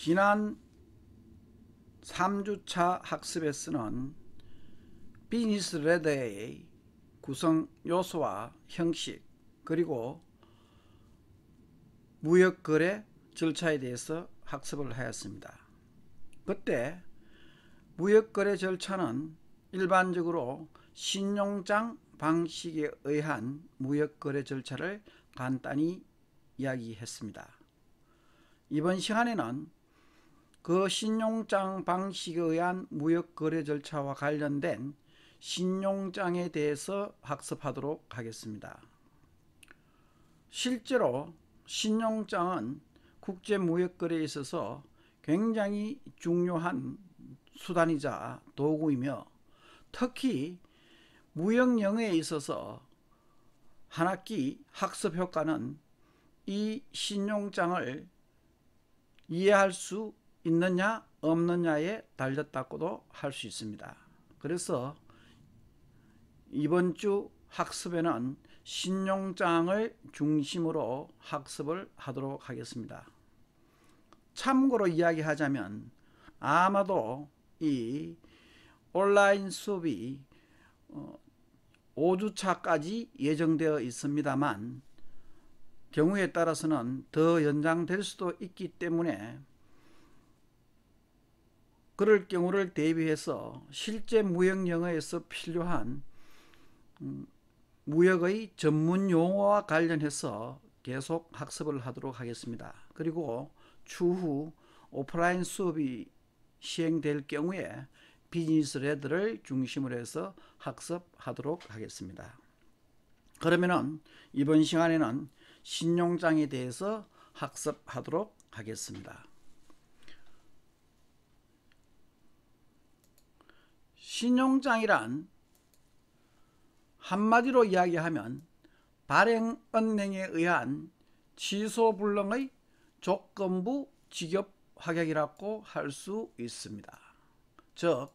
지난 3주차 학습에서는 비즈니스 레더의 구성 요소와 형식, 그리고 무역거래 절차에 대해서 학습을 하였습니다. 그때 무역거래 절차는 일반적으로 신용장 방식에 의한 무역거래 절차를 간단히 이야기했습니다. 이번 시간에는 그 신용장 방식에 의한 무역거래 절차와 관련된 신용장에 대해서 학습하도록 하겠습니다. 실제로 신용장은 국제무역거래에 있어서 굉장히 중요한 수단이자 도구이며, 특히 무역영어에 있어서 한 학기 학습 효과는 이 신용장을 이해할 수 있느냐 없느냐에 달렸다고도 할 수 있습니다. 그래서 이번 주 학습에는 신용장을 중심으로 학습을 하도록 하겠습니다. 참고로 이야기하자면 아마도 이 온라인 수업이 5주차까지 예정되어 있습니다만, 경우에 따라서는 더 연장될 수도 있기 때문에 그럴 경우를 대비해서 실제 무역영어에서 필요한 무역의 전문 용어와 관련해서 계속 학습을 하도록 하겠습니다. 그리고 추후 오프라인 수업이 시행될 경우에 비즈니스 레더를 중심으로 해서 학습하도록 하겠습니다. 그러면은 이번 시간에는 신용장에 대해서 학습하도록 하겠습니다. 신용장이란 한마디로 이야기하면 발행은행에 의한 취소불능의 조건부 지급 확약이라고 할 수 있습니다. 즉,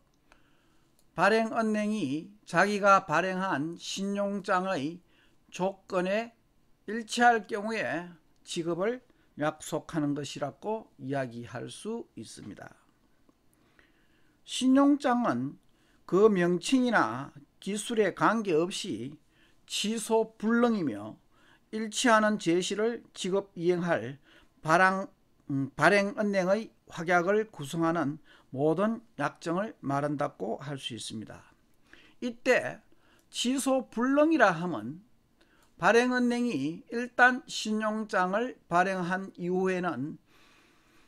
발행은행이 자기가 발행한 신용장의 조건에 일치할 경우에 지급을 약속하는 것이라고 이야기할 수 있습니다. 신용장은 그 명칭이나 기술에 관계없이 취소 불능이며 일치하는 제시를 지급 이행할 발행은행의 확약을 구성하는 모든 약정을 말한다고 할 수 있습니다. 이때 취소 불능이라 함은 발행은행이 일단 신용장을 발행한 이후에는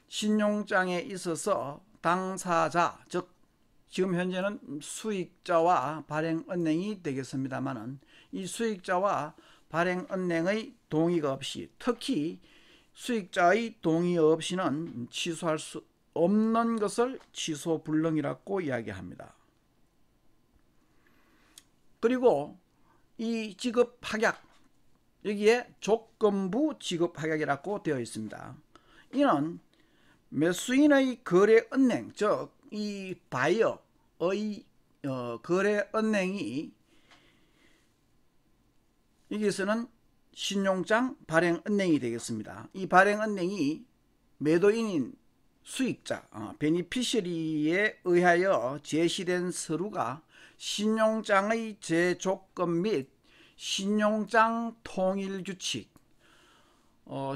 신용장에 있어서 당사자, 즉 지금 현재는 수익자와 발행은행이 되겠습니다만은, 이 수익자와 발행은행의 동의가 없이, 특히 수익자의 동의 없이는 취소할 수 없는 것을 취소불능이라고 이야기합니다. 그리고 이 지급확약, 여기에 조건부 지급확약이라고 되어 있습니다. 이는 매수인의 거래은행, 즉 이 바이어의 거래은행이, 여기서는 신용장 발행은행이 되겠습니다. 이 발행은행이 매도인인 수익자, 베니피셔리에 의하여 제시된 서류가 신용장의 제조건 및 신용장 통일규칙,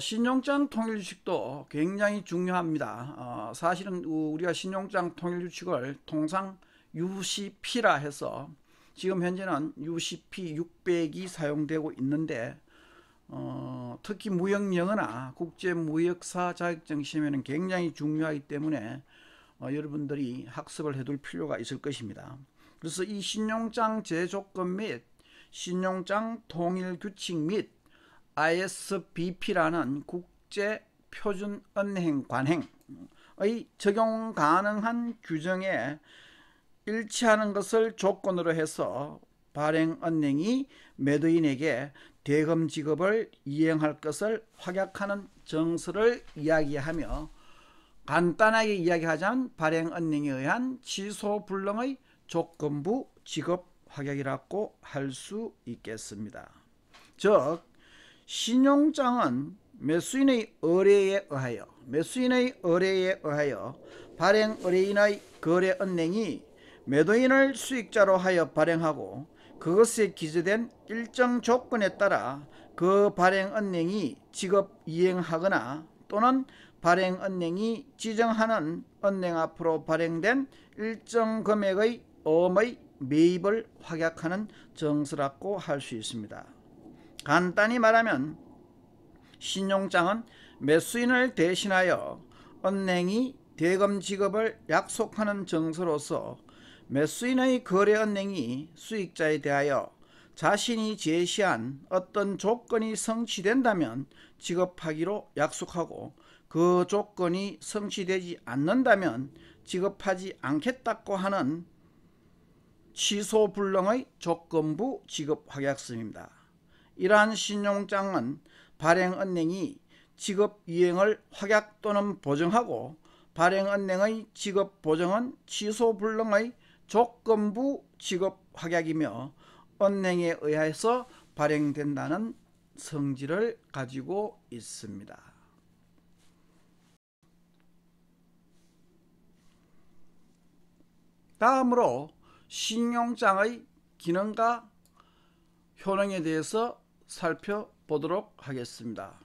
신용장 통일규칙도 굉장히 중요합니다. 사실은 우리가 신용장 통일규칙을 통상 UCP라 해서 지금 현재는 UCP 600이 사용되고 있는데, 특히 무역영어나 국제무역사 자격증 시험에는 굉장히 중요하기 때문에 여러분들이 학습을 해둘 필요가 있을 것입니다. 그래서 이 신용장 제조건 및 신용장 통일규칙 및 ISBP라는 국제표준은행 관행의 적용 가능한 규정에 일치하는 것을 조건으로 해서 발행은행이 매도인에게 대금 지급을 이행할 것을 확약하는 정서를 이야기하며, 간단하게 이야기하자면 발행은행에 의한 취소불능의 조건부 지급 확약이라고 할 수 있겠습니다. 즉, 신용장은 매수인의 의뢰에 의하여 매수인의 의뢰에 의하여 발행 의뢰인의 거래 은행이 매도인을 수익자로 하여 발행하고 그것에 기재된 일정 조건에 따라 그 발행 은행이 지급 이행하거나 또는 발행 은행이 지정하는 은행 앞으로 발행된 일정 금액의 어음의 매입을 확약하는 정서라고 할 수 있습니다. 간단히 말하면 신용장은 매수인을 대신하여 은행이 대금 지급을 약속하는 정서로서 매수인의 거래 은행이 수익자에 대하여 자신이 제시한 어떤 조건이 성취된다면 지급하기로 약속하고 그 조건이 성취되지 않는다면 지급하지 않겠다고 하는 취소불능의 조건부 지급 확약서입니다. 이러한 신용장은 발행은행이 지급 이행을 확약 또는 보증하고 발행은행의 지급 보증은 취소불능의 조건부 지급 확약이며 은행에 의해서 발행된다는 성질을 가지고 있습니다. 다음으로 신용장의 기능과 효능에 대해서 살펴보도록 하겠습니다.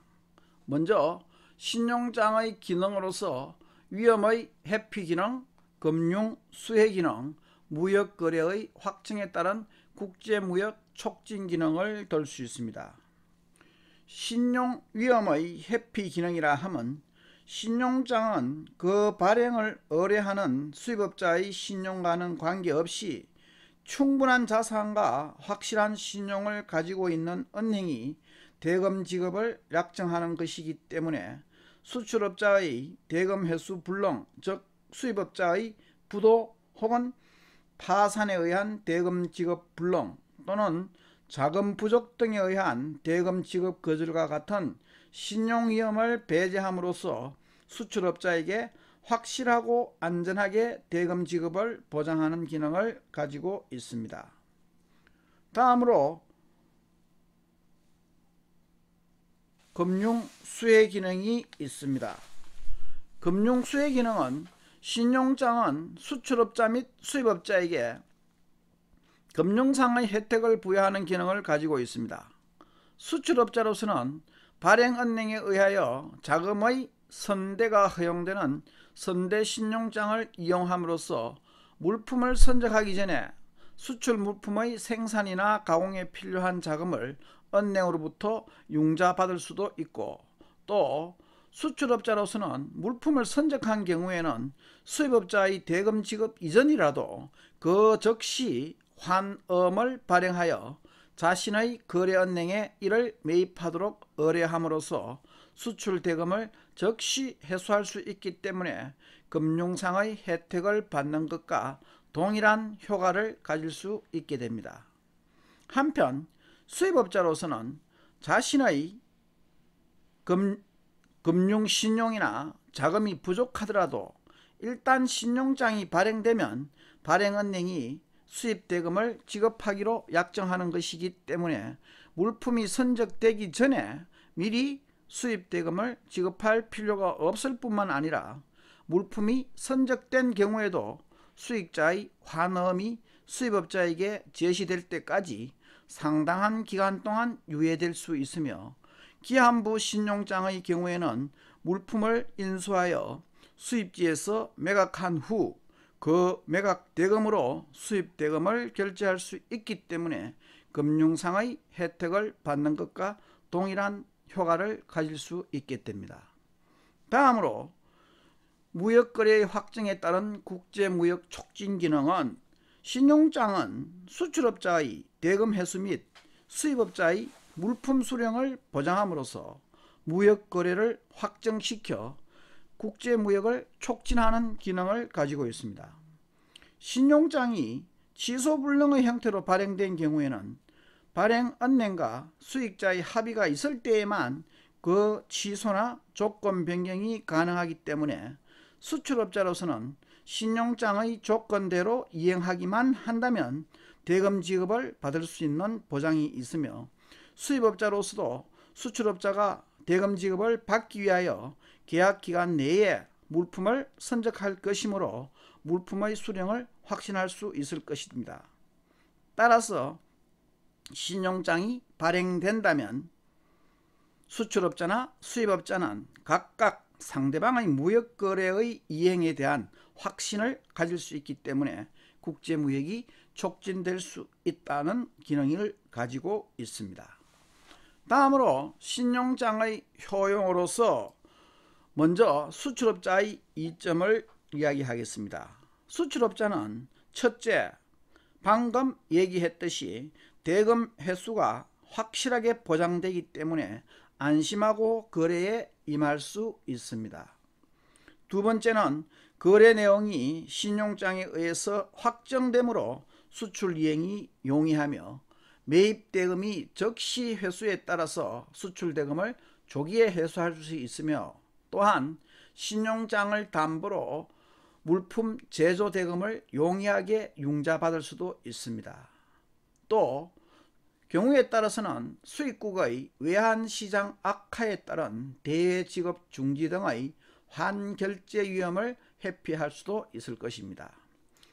먼저 신용장의 기능으로서 위험의 회피 기능, 금융 수혜 기능, 무역거래의 확증에 따른 국제무역 촉진 기능을 들 수 있습니다. 신용 위험의 회피 기능이라 함은 신용장은 그 발행을 의뢰하는 수입업자의 신용과는 관계없이 충분한 자산과 확실한 신용을 가지고 있는 은행이 대금 지급을 약정하는 것이기 때문에 수출업자의 대금 회수 불능, 즉 수입업자의 부도 혹은 파산에 의한 대금 지급 불능 또는 자금 부족 등에 의한 대금 지급 거절과 같은 신용위험을 배제함으로써 수출업자에게 확실하고 안전하게 대금 지급을 보장하는 기능을 가지고 있습니다. 다음으로 금융수혜 기능이 있습니다. 금융수혜 기능은 신용장은 수출업자 및 수입업자에게 금융상의 혜택을 부여하는 기능을 가지고 있습니다. 수출업자로서는 발행은행에 의하여 자금의 선대가 허용되는 선대신용장을 이용함으로써 물품을 선적하기 전에 수출 물품의 생산이나 가공에 필요한 자금을 은행으로부터 융자받을 수도 있고, 또 수출업자로서는 물품을 선적한 경우에는 수입업자의 대금 지급 이전이라도 그 즉시 환음을 발행하여 자신의 거래은행에 이를 매입하도록 의뢰함으로써 수출 대금을 즉시 회수할 수 있기 때문에 금융상의 혜택을 받는 것과 동일한 효과를 가질 수 있게 됩니다. 한편 수입업자로서는 자신의 금융신용이나 자금이 부족하더라도 일단 신용장이 발행되면 발행은행이 수입대금을 지급하기로 약정하는 것이기 때문에 물품이 선적되기 전에 미리 수입대금을 지급할 필요가 없을 뿐만 아니라 물품이 선적된 경우에도 수익자의 환음이 수입업자에게 제시될 때까지 상당한 기간 동안 유예될 수 있으며, 기한부 신용장의 경우에는 물품을 인수하여 수입지에서 매각한 후 그 매각 대금으로 수입 대금을 결제할 수 있기 때문에 금융상의 혜택을 받는 것과 동일한 효과를 가질 수 있게 됩니다. 다음으로 무역거래의 확정에 따른 국제무역 촉진 기능은 신용장은 수출업자의 대금 회수 및 수입업자의 물품 수령을 보장함으로써 무역거래를 확정시켜 국제무역을 촉진하는 기능을 가지고 있습니다. 신용장이 취소불능의 형태로 발행된 경우에는 발행은행과 수익자의 합의가 있을 때에만 그 취소나 조건 변경이 가능하기 때문에 수출업자로서는 신용장의 조건대로 이행하기만 한다면 대금 지급을 받을 수 있는 보장이 있으며, 수입업자로서도 수출업자가 대금 지급을 받기 위하여 계약기간 내에 물품을 선적할 것이므로 물품의 수령을 확신할 수 있을 것입니다. 따라서 신용장이 발행된다면 수출업자나 수입업자는 각각 상대방의 무역거래의 이행에 대한 확신을 가질 수 있기 때문에 국제무역이 촉진될 수 있다는 기능을 가지고 있습니다. 다음으로 신용장의 효용으로서 먼저 수출업자의 이점을 이야기하겠습니다. 수출업자는 첫째, 방금 얘기했듯이 대금 횟수가 확실하게 보장되기 때문에 안심하고 거래에 임할 수 있습니다. 두 번째는 거래 내용이 신용장에 의해서 확정되므로 수출 이행이 용이하며 매입 대금이 적시 회수에 따라서 수출 대금을 조기에 회수할 수 있으며, 또한 신용장을 담보로 물품 제조 대금을 용이하게 융자받을 수도 있습니다. 또 경우에 따라서는 수입국의 외환시장 악화에 따른 대외 지급 중지 등의 환결제 위험을 회피할 수도 있을 것입니다.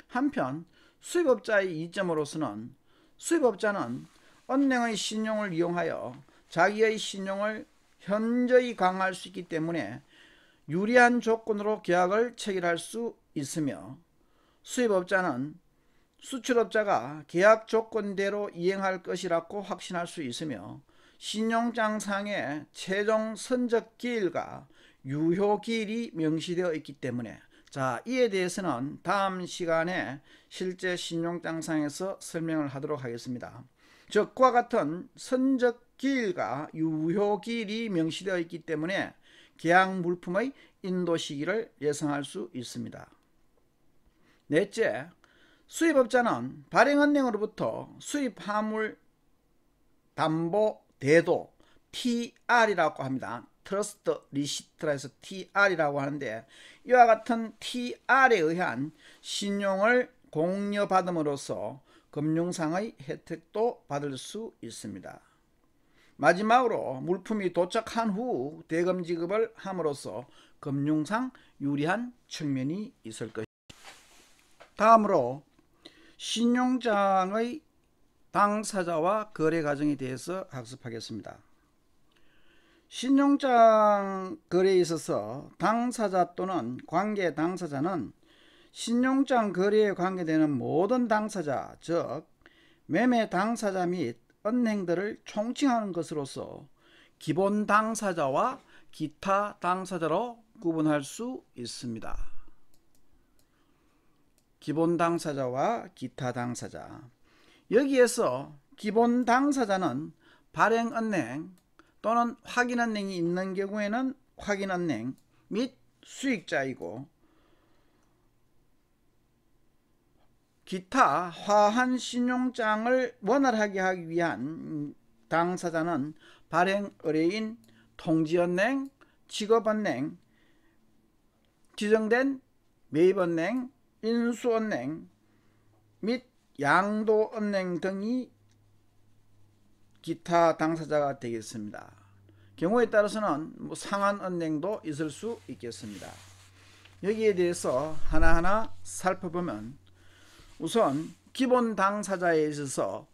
한편 수입업자의 이점으로서는 수입업자는 은행의 신용을 이용하여 자기의 신용을 현저히 강화할 수 있기 때문에 유리한 조건으로 계약을 체결할 수 있으며, 수입업자는 수출업자가 계약 조건대로 이행할 것이라고 확신할 수 있으며, 신용장상의 최종 선적 기일과 유효 기일이 명시되어 있기 때문에, 이에 대해서는 다음 시간에 실제 신용장상에서 설명을 하도록 하겠습니다. 즉 그와 같은 선적 기일과 유효 기일이 명시되어 있기 때문에 계약 물품의 인도 시기를 예상할 수 있습니다. 넷째, 수입업자는 발행은행으로부터 수입화물 담보 대도 TR이라고 합니다. 트러스트 리시트라 해서 TR이라고 하는데, 이와 같은 TR에 의한 신용을 공여받음으로써 금융상의 혜택도 받을 수 있습니다. 마지막으로 물품이 도착한 후 대금 지급을 함으로써 금융상 유리한 측면이 있을 것입니다. 다음으로 신용장의 당사자와 거래 과정에 대해서 학습하겠습니다. 신용장 거래에 있어서 당사자 또는 관계 당사자는 신용장 거래에 관계되는 모든 당사자, 즉 매매 당사자 및 은행들을 총칭하는 것으로서 기본 당사자와 기타 당사자로 구분할 수 있습니다. 기본 당사자와 기타 당사자. 여기에서 기본 당사자는 발행은행 또는 확인은행이 있는 경우에는 확인은행 및 수익자이고, 기타 화한 신용장을 원활하게 하기 위한 당사자는 발행 의뢰인, 통지은행, 직업은행, 지정된 매입은행, 인수은행 및 양도은행 등이 기타 당사자가 되겠습니다. 경우에 따라서는 상한은행도 있을 수 있겠습니다. 여기에 대해서 하나하나 살펴보면, 우선 기본 당사자에 있어서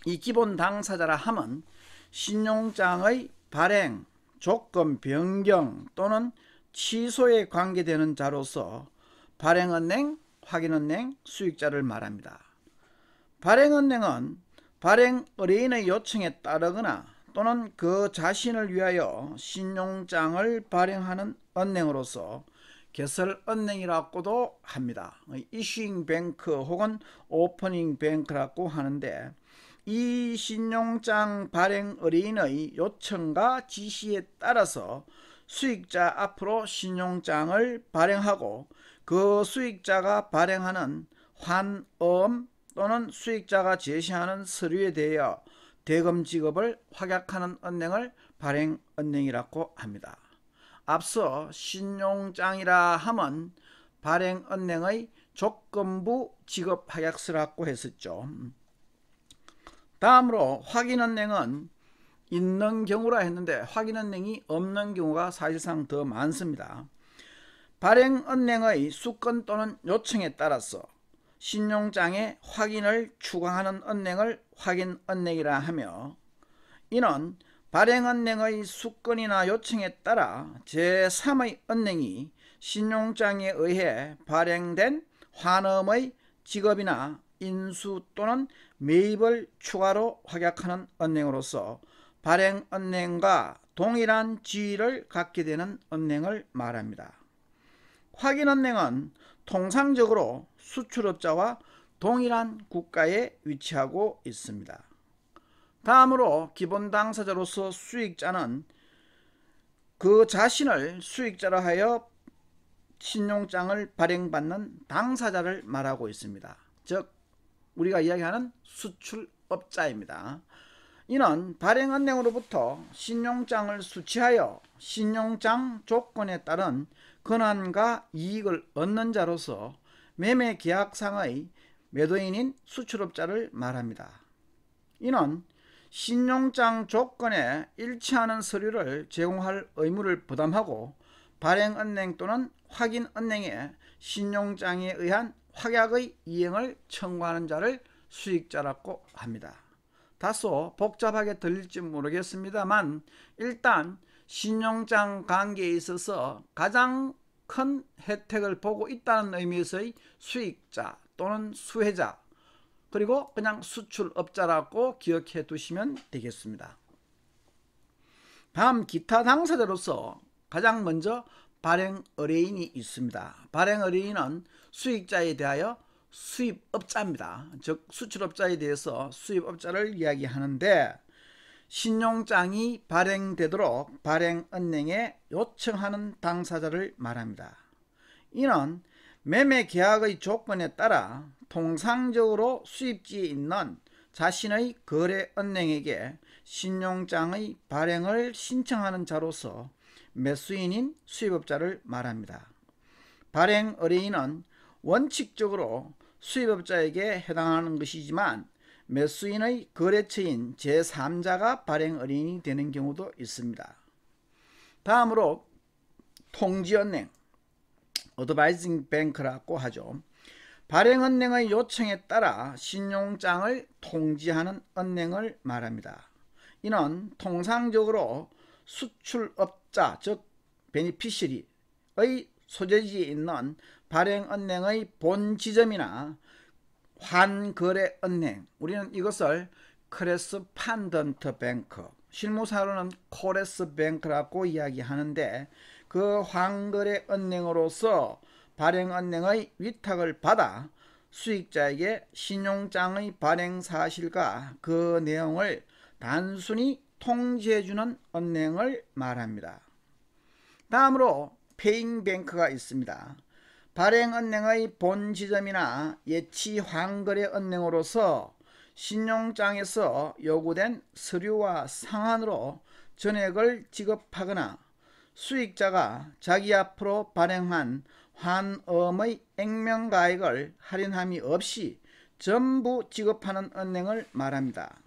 이 기본 당사자라 함은 신용장의 발행, 조건 변경 또는 취소에 관계되는 자로서 발행은행, 확인은행, 수익자를 말합니다. 발행은행은 발행 의뢰인의 요청에 따르거나 또는 그 자신을 위하여 신용장을 발행하는 은행으로서 개설은행이라고도 합니다. 이슈잉 뱅크 혹은 오퍼닝 뱅크라고 하는데, 이 신용장 발행 의뢰인의 요청과 지시에 따라서 수익자 앞으로 신용장을 발행하고, 그 수익자가 발행하는 환음 또는 수익자가 제시하는 서류에 대하여 대금 지급을 확약하는 은행을 발행은행이라고 합니다. 앞서 신용장이라 함은 발행은행의 조건부 지급 확약서라고 했었죠. 다음으로 확인은행은 있는 경우라 했는데 확인은행이 없는 경우가 사실상 더 많습니다. 발행은행의 수건 또는 요청에 따라서 신용장의 확인을 추가하는 은행을 확인은행이라 하며, 이는 발행은행의 수건이나 요청에 따라 제3의 은행이 신용장에 의해 발행된 환음의 지급이나 인수 또는 매입을 추가로 확약하는 은행으로서 발행은행과 동일한 지위를 갖게 되는 은행을 말합니다. 확인은행은 통상적으로 수출업자와 동일한 국가에 위치하고 있습니다. 다음으로 기본 당사자로서 수익자는 그 자신을 수익자로 하여 신용장을 발행받는 당사자를 말하고 있습니다. 즉 우리가 이야기하는 수출업자입니다. 이는 발행은행으로부터 신용장을 수취하여 신용장 조건에 따른 권한과 이익을 얻는 자로서 매매계약상의 매도인인 수출업자를 말합니다. 이는 신용장 조건에 일치하는 서류를 제공할 의무를 부담하고 발행은행 또는 확인은행에 신용장에 의한 확약의 이행을 청구하는 자를 수익자라고 합니다. 다소 복잡하게 들릴지 모르겠습니다만 일단 신용장 관계에 있어서 가장 큰 혜택을 보고 있다는 의미에서의 수익자 또는 수혜자, 그리고 그냥 수출업자라고 기억해 두시면 되겠습니다. 다음 기타 당사자로서 가장 먼저 발행 의뢰인이 있습니다. 발행 의뢰인은 수익자에 대하여 수입업자입니다. 즉 수출업자에 대해서 수입업자를 이야기하는데, 신용장이 발행되도록 발행은행에 요청하는 당사자를 말합니다. 이는 매매계약의 조건에 따라 통상적으로 수입지에 있는 자신의 거래은행에게 신용장의 발행을 신청하는 자로서 매수인인 수입업자를 말합니다. 발행 의뢰인은 원칙적으로 수입업자에게 해당하는 것이지만 매수인의 거래처인 제3자가 발행 의뢰인이 되는 경우도 있습니다. 다음으로 통지은행, 어드바이징 뱅크라고 하죠. 발행은행의 요청에 따라 신용장을 통지하는 은행을 말합니다. 이는 통상적으로 수출업자, 즉 베니피셔리의 소재지에 있는 발행은행의 본지점이나 환거래은행, 우리는 이것을 크레스판던트 뱅크, 실무사로는 코레스뱅크라고 이야기하는데, 그 환거래은행으로서 발행은행의 위탁을 받아 수익자에게 신용장의 발행 사실과 그 내용을 단순히 통지해주는 은행을 말합니다. 다음으로 페잉뱅크가 있습니다. 발행은행의 본지점이나 예치 환거래은행으로서 신용장에서 요구된 서류와 상한으로 전액을 지급하거나 수익자가 자기 앞으로 발행한 환음의 액면가액을 할인함이 없이 전부 지급하는 은행을 말합니다.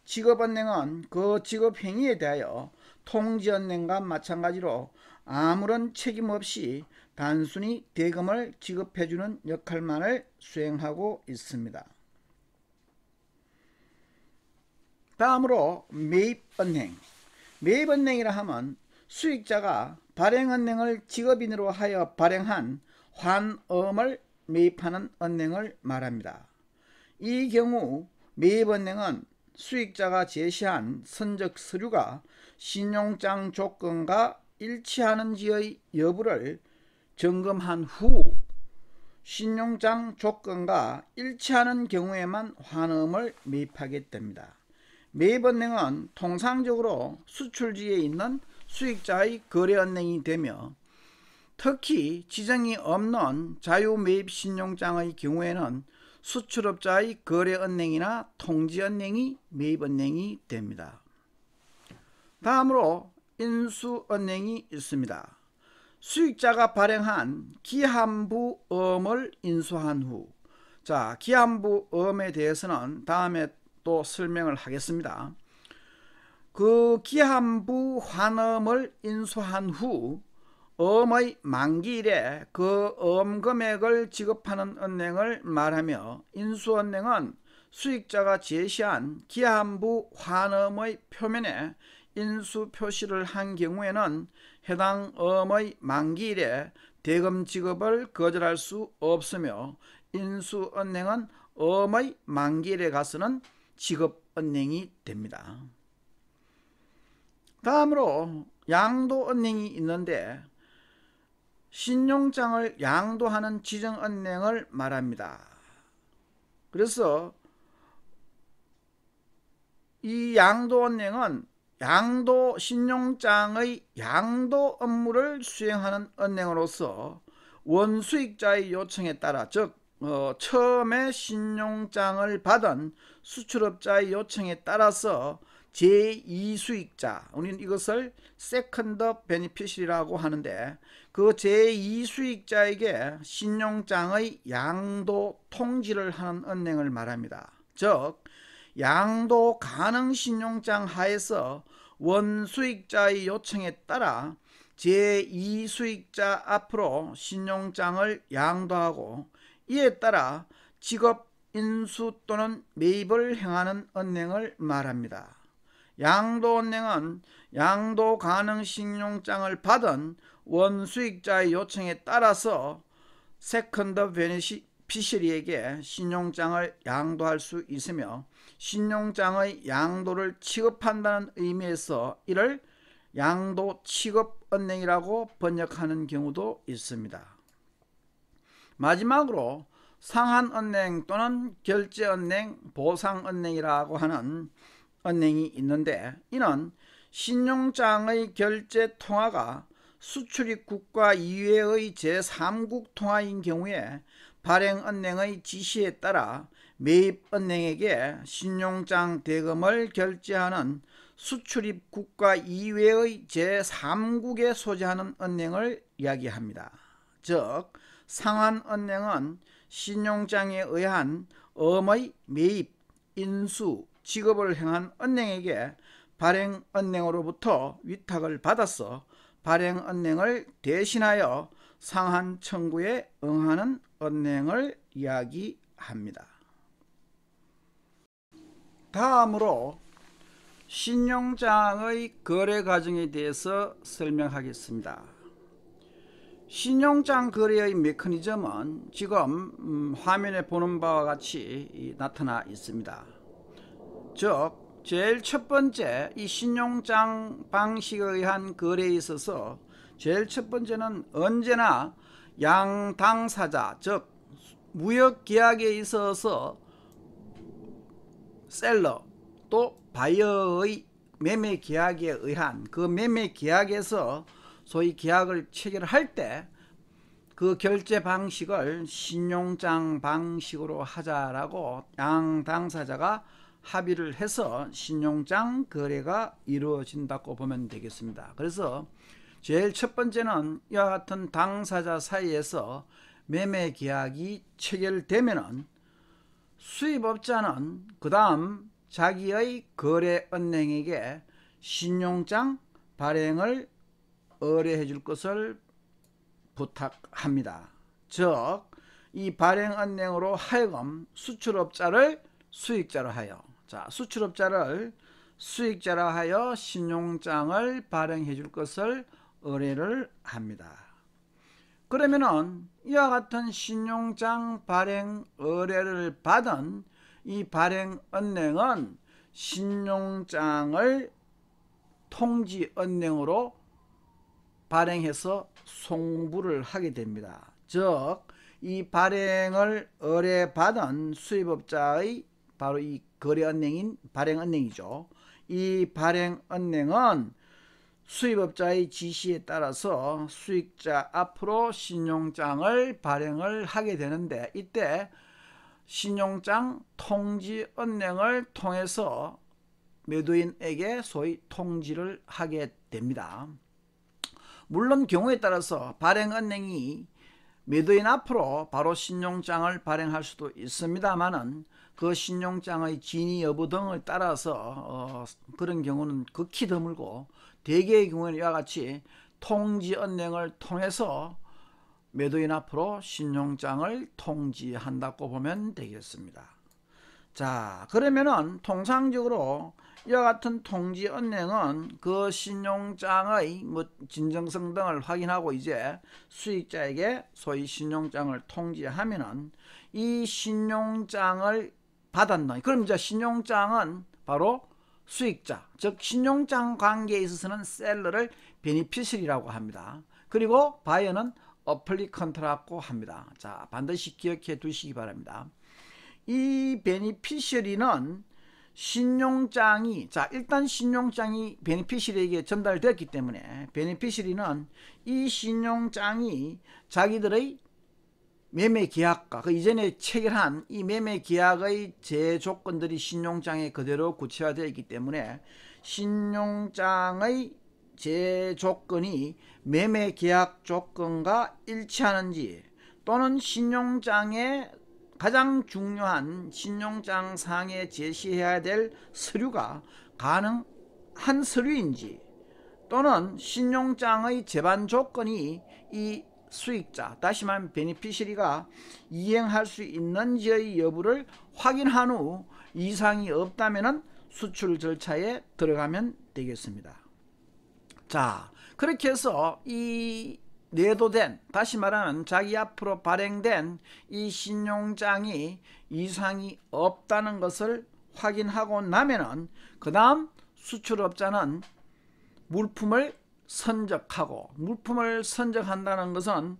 지급은행은 그 지급행위에 대하여 통지은행과 마찬가지로 아무런 책임 없이 단순히 대금을 지급해주는 역할만을 수행하고 있습니다. 다음으로 매입은행. 매입은행이라 하면 수익자가 발행은행을 직업인으로 하여 발행한 환음을 매입하는 은행을 말합니다. 이 경우 매입은행은 수익자가 제시한 선적 서류가 신용장 조건과 일치하는지의 여부를 점검한 후 신용장 조건과 일치하는 경우에만 환음을 매입하게 됩니다. 매입은행은 통상적으로 수출지에 있는 수익자의 거래은행이 되며, 특히 지정이 없는 자유매입 신용장의 경우에는 수출업자의 거래은행이나 통지은행이 매입은행이 됩니다. 다음으로 인수은행이 있습니다. 수익자가 발행한 기한부음을 인수한 후, 기한부음에 대해서는 다음에 또 설명을 하겠습니다. 그 기한부 환음을 인수한 후 엄의 만기일에 그 엄금액을 지급하는 은행을 말하며, 인수은행은 수익자가 제시한 기한부 환음의 표면에 인수 표시를 한 경우에는 해당 엄의 만기일에 대금 지급을 거절할 수 없으며, 인수은행은 엄의 만기일에 가서는 지급은행이 됩니다. 다음으로 양도은행이 있는데, 신용장을 양도하는 지정은행을 말합니다. 그래서 이 양도은행은 신용장의 양도 업무를 수행하는 은행으로서 원수익자의 요청에 따라, 즉 처음에 신용장을 받은 수출업자의 요청에 따라서 제2수익자, 우리는 이것을 세컨드 베니피시라고 하는데, 그 제2수익자에게 신용장의 양도 통지를 하는 은행을 말합니다. 즉 양도 가능 신용장 하에서 원수익자의 요청에 따라 제2수익자 앞으로 신용장을 양도하고, 이에 따라 직업 인수 또는 매입을 행하는 은행을 말합니다. 양도은행은 양도 가능 신용장을 받은 원수익자의 요청에 따라서 세컨드 베니피셔리에게 신용장을 양도할 수 있으며, 신용장의 양도를 취급한다는 의미에서 이를 양도 취급은행이라고 번역하는 경우도 있습니다. 마지막으로 상한은행 또는 결제은행, 보상은행이라고 하는 은행이 있는데, 이는 신용장의 결제 통화가 수출입 국가 이외의 제3국 통화인 경우에 발행은행의 지시에 따라 매입은행에게 신용장 대금을 결제하는 수출입 국가 이외의 제3국에 소재하는 은행을 이야기합니다. 즉 상한은행은 신용장에 의한 엄의 매입, 인수, 지급을 행한 은행에게 발행은행으로부터 위탁을 받아서 발행은행을 대신하여 상한 청구에 응하는 은행을 이야기합니다. 다음으로 신용장의 거래 과정에 대해서 설명하겠습니다. 신용장 거래의 메커니즘은 지금 화면에 보는 바와 같이 나타나 있습니다. 즉 제일 첫 번째, 이 신용장 방식에 의한 거래에 있어서 제일 첫 번째는 언제나 양 당사자, 즉 무역계약에 있어서 셀러 또 바이어의 매매계약에 의한 그 매매계약에서 소위 계약을 체결할 때 그 결제 방식을 신용장 방식으로 하자라고 양 당사자가 합의를 해서 신용장 거래가 이루어진다고 보면 되겠습니다. 그래서 제일 첫 번째는 이와 같은 당사자 사이에서 매매 계약이 체결되면은 수입업자는 그 다음 자기의 거래은행에게 신용장 발행을 의뢰해 줄 것을 부탁합니다. 즉 이 발행은행으로 하여금 수출업자를 수익자로 하여, 수출업자를 수익자로 하여 신용장을 발행해 줄 것을 의뢰를 합니다. 그러면은 이와 같은 신용장 발행 의뢰를 받은 이 발행은행은 신용장을 통지은행으로 발행해서 송부를 하게 됩니다. 즉 이 발행을 의뢰받은 수입업자의 바로 이 거래은행인 발행은행이죠. 이 발행은행은 수입업자의 지시에 따라서 수익자 앞으로 신용장을 발행을 하게 되는데, 이때 신용장 통지은행을 통해서 매도인에게 소위 통지를 하게 됩니다. 물론 경우에 따라서 발행은행이 매도인 앞으로 바로 신용장을 발행할 수도 있습니다만은 그 신용장의 진위 여부 등을 따라서 그런 경우는 극히 드물고, 대개의 경우에는 이와 같이 통지 언행을 통해서 매도인 앞으로 신용장을 통지한다고 보면 되겠습니다. 자, 그러면은 통상적으로 이와 같은 통지 언행은 그 신용장의 진정성 등을 확인하고 이제 수익자에게 소위 신용장을 통지하면은 이 신용장을 받았는, 그럼 이제 신용장은 바로 수익자, 즉 신용장 관계에 있어서는 셀러를 베니피셜이라고 합니다. 그리고 바이어는 어플리컨트라고 합니다. 자, 반드시 기억해 두시기 바랍니다. 이 베니피셜이는 신용장이, 자, 일단 신용장이 베니피셜에게 전달되었기 때문에 베니피셜이는 이 신용장이 자기들의 매매 계약과 그 이전에 체결한 이 매매 계약의 제조건들이 신용장에 그대로 구체화되어 있기 때문에 신용장의 제조건이 매매 계약 조건과 일치하는지, 또는 신용장의 가장 중요한 신용장 상에 제시해야 될 서류가 가능한 서류인지, 또는 신용장의 제반 조건이 이 수익자, 다시 말하면 베니피셔리가 이행할 수 있는지의 여부를 확인한 후 이상이 없다면 수출 절차에 들어가면 되겠습니다. 자, 그렇게 해서 이 내도된, 다시 말하면 자기 앞으로 발행된 이 신용장이 이상이 없다는 것을 확인하고 나면은 그 다음 수출업자는 물품을 선적하고, 물품을 선적한다는 것은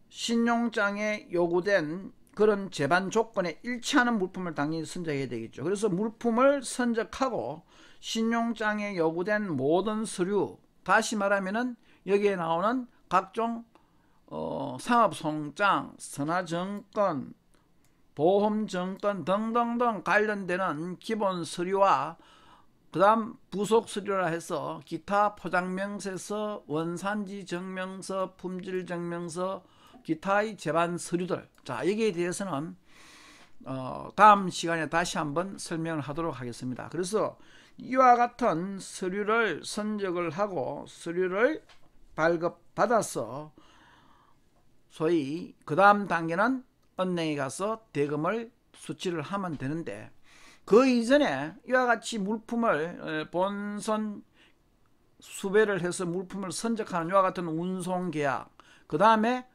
신용장에 요구된 그런 제반 조건에 일치하는 물품을 당연히 선적해야 되겠죠. 그래서 물품을 선적하고 신용장에 요구된 모든 서류, 다시 말하면은 여기에 나오는 각종 상업송장, 선화증권, 보험증권 등등등 관련되는 기본 서류와 그 다음 부속 서류라 해서 기타 포장명세서, 원산지 증명서, 품질 증명서, 기타의 제반 서류들, 자, 여기에 대해서는 다음 시간에 다시 한번 설명을 하도록 하겠습니다. 그래서 이와 같은 서류를 선적을 하고 서류를 발급받아서 소위 그 다음 단계는 은행에 가서 대금을 수취를 하면 되는데, 그 이전에 이와 같이 물품을 본선 수배를 해서 물품을 선적하는 이와 같은 운송계약, 그 다음에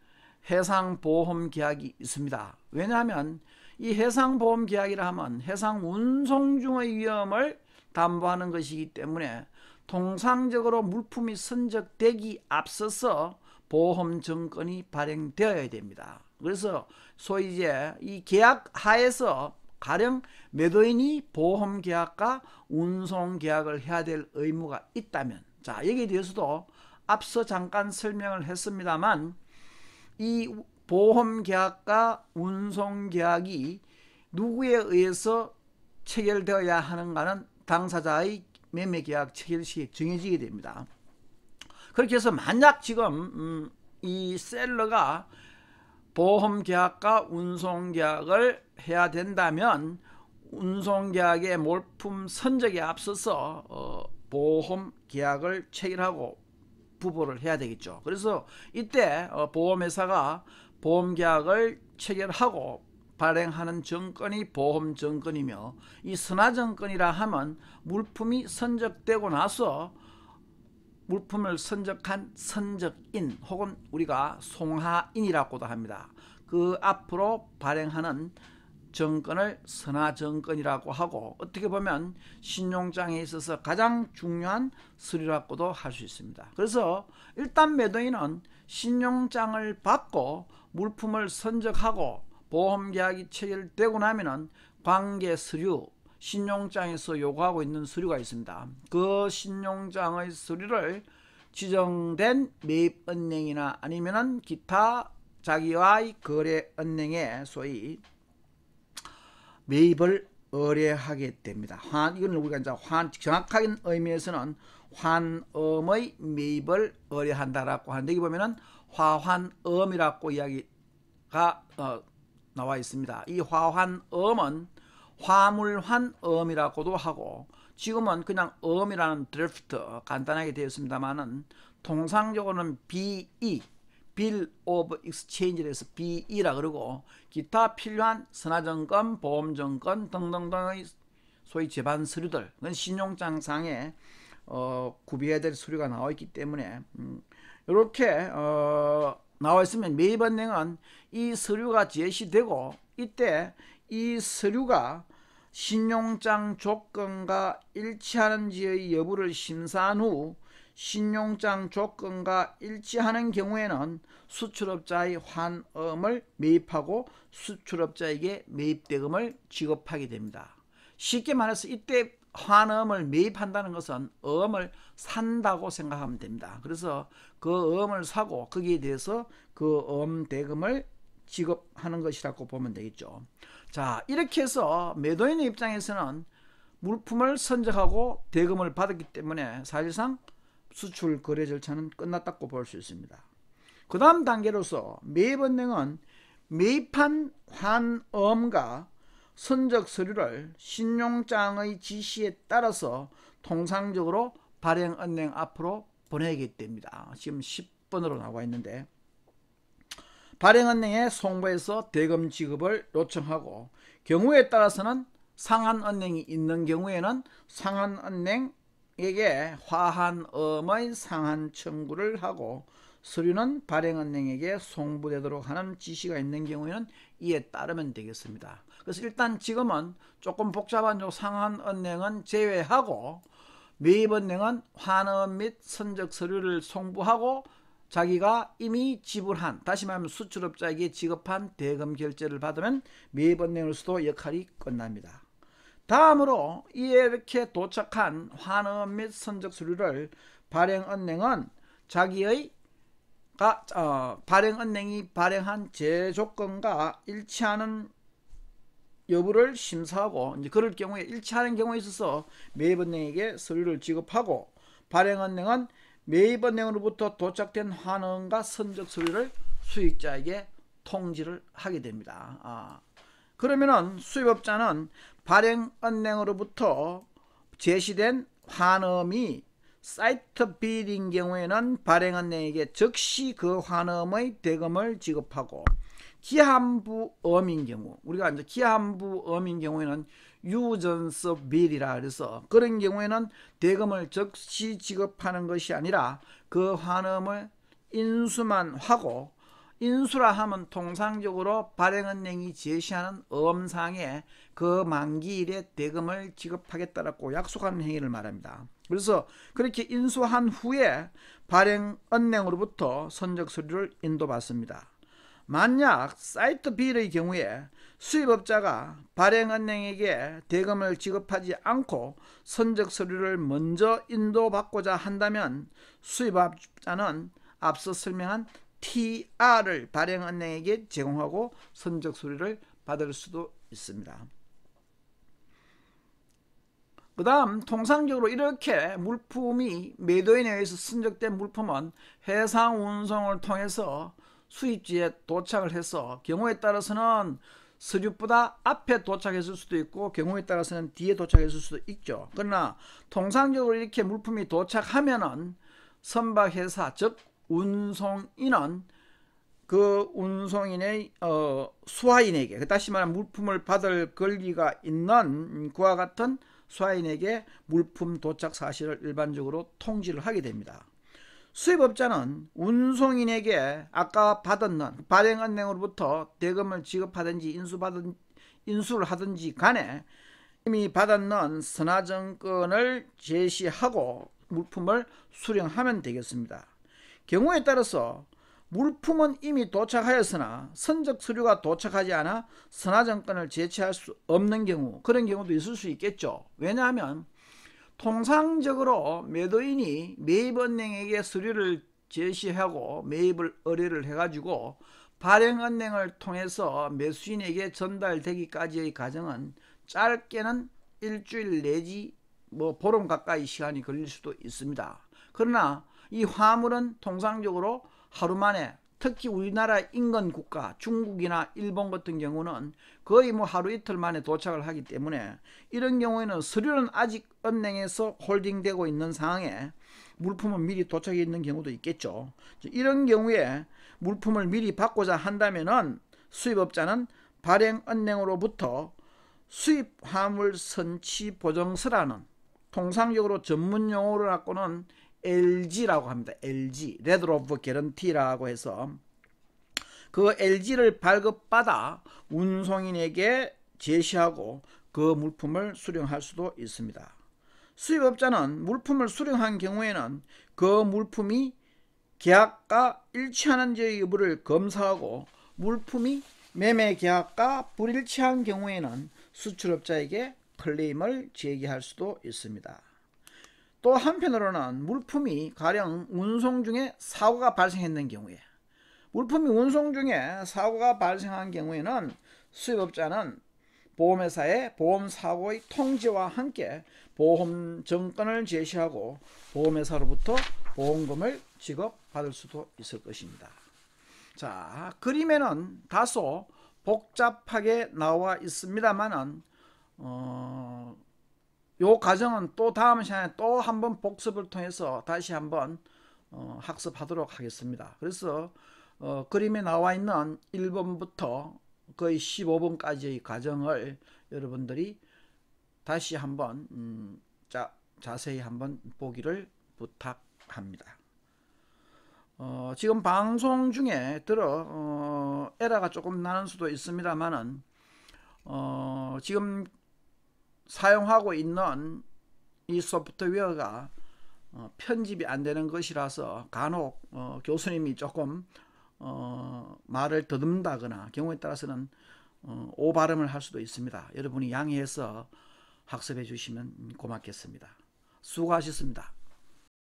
해상보험계약이 있습니다. 왜냐하면 이 해상보험계약이라 하면 해상 운송 중의 위험을 담보하는 것이기 때문에 통상적으로 물품이 선적되기 앞서서 보험증권이 발행되어야 됩니다. 그래서 소위 이제 이 계약 하에서 가령 매도인이 보험계약과 운송계약을 해야 될 의무가 있다면, 자, 여기에 대해서도 앞서 잠깐 설명을 했습니다만 이 보험계약과 운송계약이 누구에 의해서 체결되어야 하는가는 당사자의 매매계약 체결 시에 정해지게 됩니다. 그렇게 해서 만약 지금 이 셀러가 보험계약과 운송계약을 해야 된다면 운송계약의 몰품 선적에 앞서서 보험계약을 체결하고 부보를 해야 되겠죠. 그래서 이때 보험회사가 보험계약을 체결하고 발행하는 증권이 보험증권이며, 이 선화증권이라 하면 물품이 선적되고 나서 물품을 선적한 선적인 혹은 우리가 송하인이라고도 합니다. 그 앞으로 발행하는 증권을 선화증권이라고 하고, 어떻게 보면 신용장에 있어서 가장 중요한 서류라고도 할 수 있습니다. 그래서 일단 매도인은 신용장을 받고 물품을 선적하고 보험계약이 체결되고 나면은 관계 서류, 신용장에서 요구하고 있는 서류가 있습니다. 그 신용장의 서류를 지정된 매입은행이나 아니면은 기타 자기와의 거래은행에 소위 매입을 의뢰하게 됩니다. 이건 우리가 이제 정확한 의미에서는 환음의 매입을 의뢰한다라고 하는데, 여기 보면은 화환음이라고 이야기가 나와 있습니다. 이 화환음은 화물환음이라고도 하고 지금은 그냥 음이라는 드래프트 간단하게 되어 있습니다만은 통상적으로는 BE Bill of Exchange에서 BE라 그러고 기타 필요한 선화증권, 보험증권 등등등의 소위 제반 서류들, 그건 신용장상에 구비해야 될 서류가 나와 있기 때문에 이렇게 나와 있으면 매입은행은 이 서류가 제시되고 이때 이 서류가 신용장 조건과 일치하는지의 여부를 심사한 후 신용장 조건과 일치하는 경우에는 수출업자의 환음을 매입하고 수출업자에게 매입대금을 지급하게 됩니다. 쉽게 말해서 이때 환음을 매입한다는 것은 음을 산다고 생각하면 됩니다. 그래서 그 음을 사고 거기에 대해서 그 대금을 지급하는 것이라고 보면 되겠죠. 자, 이렇게 해서 매도인의 입장에서는 물품을 선적하고 대금을 받았기 때문에 사실상 수출 거래 절차는 끝났다고 볼 수 있습니다. 그 다음 단계로서 매입은행은 매입한 환음과 선적 서류를 신용장의 지시에 따라서 통상적으로 발행은행 앞으로 보내게 됩니다. 지금 10번으로 나와 있는데 발행은행에 송부해서 대금 지급을 요청하고 경우에 따라서는 상한은행이 있는 경우에는 상한은행에게 화환음의 상한 청구를 하고 서류는 발행은행에게 송부되도록 하는 지시가 있는 경우에는 이에 따르면 되겠습니다. 그래서 일단 지금은 조금 복잡한 상한은행은 제외하고 매입은행은 환음 및 선적 서류를 송부하고 자기가 이미 지불한, 다시 말하면 수출업자에게 지급한 대금 결제를 받으면 매입은행으로서도 역할이 끝납니다. 다음으로 이렇게 도착한 환음 및 선적 서류를 발행은행은 자기의 발행은행이 발행한 제조건과 일치하는 여부를 심사하고 이제 그럴 경우에 일치하는 경우에 있어서 매입은행에게 서류를 지급하고 발행은행은 매입은행으로부터 도착된 환음과 선적 서류를 수익자에게 통지를 하게 됩니다. 그러면은 수입업자는 발행은행으로부터 제시된 환음이 사이트 빌인 경우에는 발행은행에게 즉시 그 환음의 대금을 지급하고 기한부음인 경우, 우리가 이제 기한부음인 경우에는 유전서 빌이라 그래서 그런 경우에는 대금을 즉시 지급하는 것이 아니라 그 환음을 인수만 하고, 인수라 하면 통상적으로 발행은행이 제시하는 음상에 그 만기일에 대금을 지급하겠다라고 약속하는 행위를 말합니다. 그래서 그렇게 인수한 후에 발행은행으로부터 선적 서류를 인도받습니다. 만약 사이트 B의 경우에 수입업자가 발행은행에게 대금을 지급하지 않고 선적 서류를 먼저 인도받고자 한다면 수입업자는 앞서 설명한 TR을 발행은행에게 제공하고 선적 서류를 받을 수도 있습니다. 그 다음 통상적으로 이렇게 물품이 매도인에 의해서 선적된 물품은 해상 운송을 통해서 수입지에 도착을 해서 경우에 따라서는 서류보다 앞에 도착했을 수도 있고 경우에 따라서는 뒤에 도착했을 수도 있죠. 그러나 통상적으로 이렇게 물품이 도착하면은 선박회사 즉 운송인은 그 운송인의 수하인에게, 다시 말하면 물품을 받을 권리가 있는 그와 같은 수하인에게 물품 도착 사실을 일반적으로 통지를 하게 됩니다. 수입업자는 운송인에게 아까 받았는 발행은행으로부터 대금을 지급하든지 인수를 하든지 간에 이미 받았는 선화증권을 제시하고 물품을 수령하면 되겠습니다. 경우에 따라서 물품은 이미 도착하였으나 선적 서류가 도착하지 않아 선화증권을 제시할 수 없는 경우, 그런 경우도 있을 수 있겠죠. 왜냐하면 통상적으로 매도인이 매입은행에게 서류를 제시하고 매입을 의뢰를 해가지고 발행은행을 통해서 매수인에게 전달되기까지의 과정은 짧게는 일주일 내지 보름 가까이 시간이 걸릴 수도 있습니다. 그러나 이 화물은 통상적으로 하루 만에 특히 우리나라 인근 국가 중국이나 일본 같은 경우는 거의 뭐 하루 이틀 만에 도착을 하기 때문에 이런 경우에는 서류는 아직 은행에서 홀딩되고 있는 상황에 물품은 미리 도착해 있는 경우도 있겠죠. 이런 경우에 물품을 미리 받고자 한다면은 수입업자는 발행은행으로부터 수입 화물 선취 보증서라는, 통상적으로 전문 용어로 갖고는 LG라고 합니다. LG, Letter of Guarantee라고 해서 그 LG를 발급받아 운송인에게 제시하고 그 물품을 수령할 수도 있습니다. 수입업자는 물품을 수령한 경우에는 그 물품이 계약과 일치하는지 여부를 검사하고 물품이 매매 계약과 불일치한 경우에는 수출업자에게 클레임을 제기할 수도 있습니다. 또 한편으로는 물품이 가령 운송 중에 사고가 발생했는 경우에, 물품이 운송 중에 사고가 발생한 경우에는 수입업자는 보험회사에 보험사고의 통지와 함께 보험 정권을 제시하고 보험회사로부터 보험금을 지급받을 수도 있을 것입니다. 자, 그림에는 다소 복잡하게 나와 있습니다만은 요 과정은 또 다음 시간에 또 한번 복습을 통해서 다시 한번 학습하도록 하겠습니다. 그래서 그림에 나와 있는 1번부터 거의 15번까지의 과정을 여러분들이 다시 한번 자세히 한번 보기를 부탁합니다. 지금 방송 중에 에러가 조금 나는 수도 있습니다만은 지금 사용하고 있는 이 소프트웨어가 편집이 안 되는 것이라서 간혹 교수님이 조금 말을 더듬다거나 경우에 따라서는 오발음을 할 수도 있습니다. 여러분이 양해해서 학습해 주시면 고맙겠습니다. 수고하셨습니다.